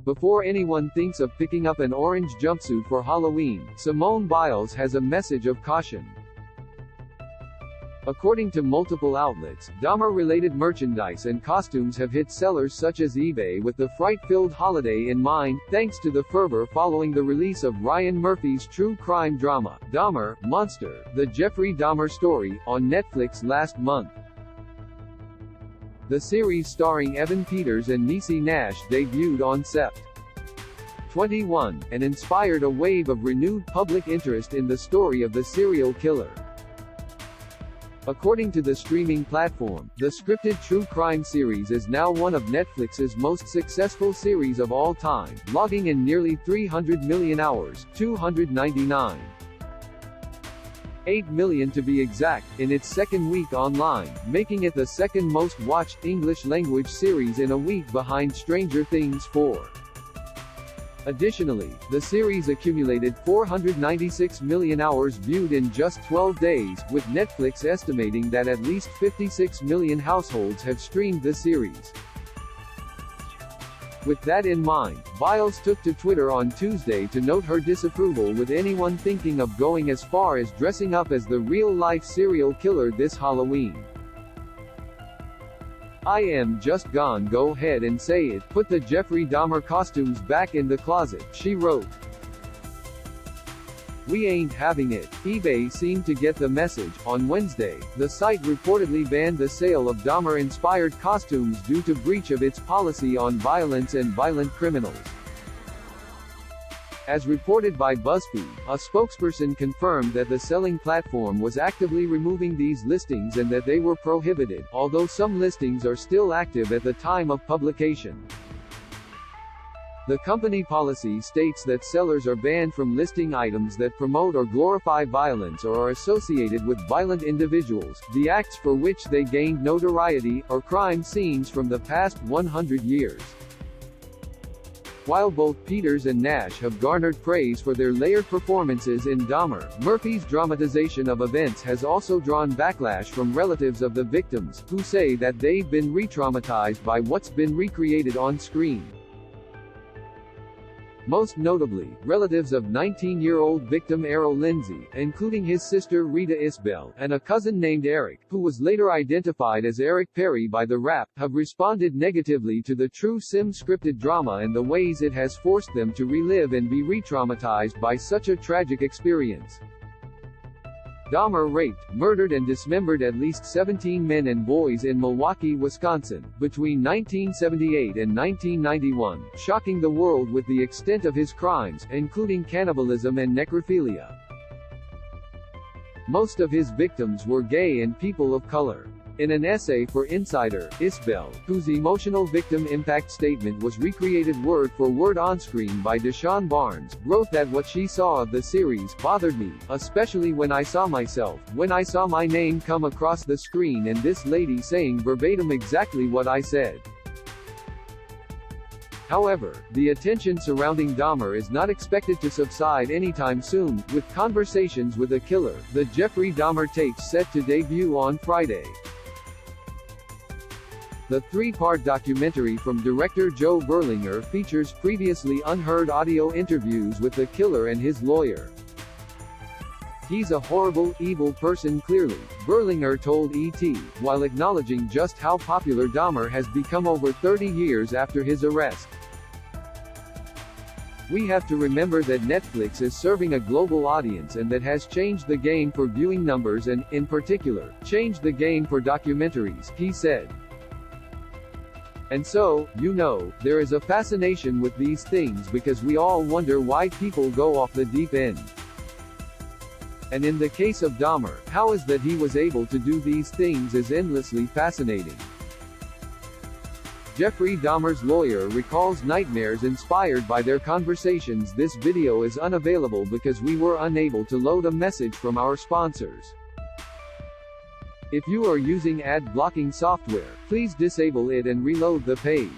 Before anyone thinks of picking up an orange jumpsuit for Halloween, Simone Biles has a message of caution. According to multiple outlets, Dahmer-related merchandise and costumes have hit sellers such as eBay with the fright-filled holiday in mind, thanks to the fervor following the release of Ryan Murphy's true crime drama, Dahmer, Monster, The Jeffrey Dahmer Story, on Netflix last month. The series starring Evan Peters and Niecy Nash debuted on Sept. 21, and inspired a wave of renewed public interest in the story of the serial killer. According to the streaming platform, the scripted true crime series is now one of Netflix's most successful series of all time, logging in nearly 300 million hours, 299.8 million to be exact, in its second week online, making it the second most watched English-language series in a week behind Stranger Things 4. Additionally, the series accumulated 496 million hours viewed in just 12 days, with Netflix estimating that at least 56 million households have streamed the series. With that in mind, Biles took to Twitter on Tuesday to note her disapproval with anyone thinking of going as far as dressing up as the real-life serial killer this Halloween. "I am just gone go ahead and say it, put the Jeffrey Dahmer costumes back in the closet," she wrote. "We ain't having it." eBay seemed to get the message. On Wednesday, the site reportedly banned the sale of Dahmer-inspired costumes due to breach of its policy on violence and violent criminals. As reported by BuzzFeed, a spokesperson confirmed that the selling platform was actively removing these listings and that they were prohibited, although some listings are still active at the time of publication. The company policy states that sellers are banned from listing items that promote or glorify violence or are associated with violent individuals, the acts for which they gained notoriety, or crime scenes from the past 100 years. While both Peters and Nash have garnered praise for their layered performances in Dahmer, Murphy's dramatization of events has also drawn backlash from relatives of the victims, who say that they've been re-traumatized by what's been recreated on screen. Most notably, relatives of 19-year-old victim Errol Lindsay, including his sister Rita Isbell, and a cousin named Eric, who was later identified as Eric Perry by the Wrap, have responded negatively to the true scripted drama and the ways it has forced them to relive and be re-traumatized by such a tragic experience. Dahmer raped, murdered and dismembered at least 17 men and boys in Milwaukee, Wisconsin, between 1978 and 1991, shocking the world with the extent of his crimes, including cannibalism and necrophilia. Most of his victims were gay and people of color. In an essay for Insider, Isbell, whose emotional victim impact statement was recreated word for word on-screen by Deshaun Barnes, wrote that what she saw of the series bothered me, especially when I saw myself, when I saw my name come across the screen and this lady saying verbatim exactly what I said. However, the attention surrounding Dahmer is not expected to subside anytime soon, with Conversations with a Killer, the Jeffrey Dahmer tapes set to debut on Friday. The three-part documentary from director Joe Berlinger features previously unheard audio interviews with the killer and his lawyer. "He's a horrible, evil person clearly," Berlinger told ET, while acknowledging just how popular Dahmer has become over 30 years after his arrest. "We have to remember that Netflix is serving a global audience and that has changed the game for viewing numbers and, in particular, changed the game for documentaries," he said. "And so, there is a fascination with these things because we all wonder why people go off the deep end. And in the case of Dahmer, how is that he was able to do these things is endlessly fascinating." Jeffrey Dahmer's lawyer recalls nightmares inspired by their conversations. "This video is unavailable because we were unable to load a message from our sponsors. If you are using ad blocking software, please disable it and reload the page."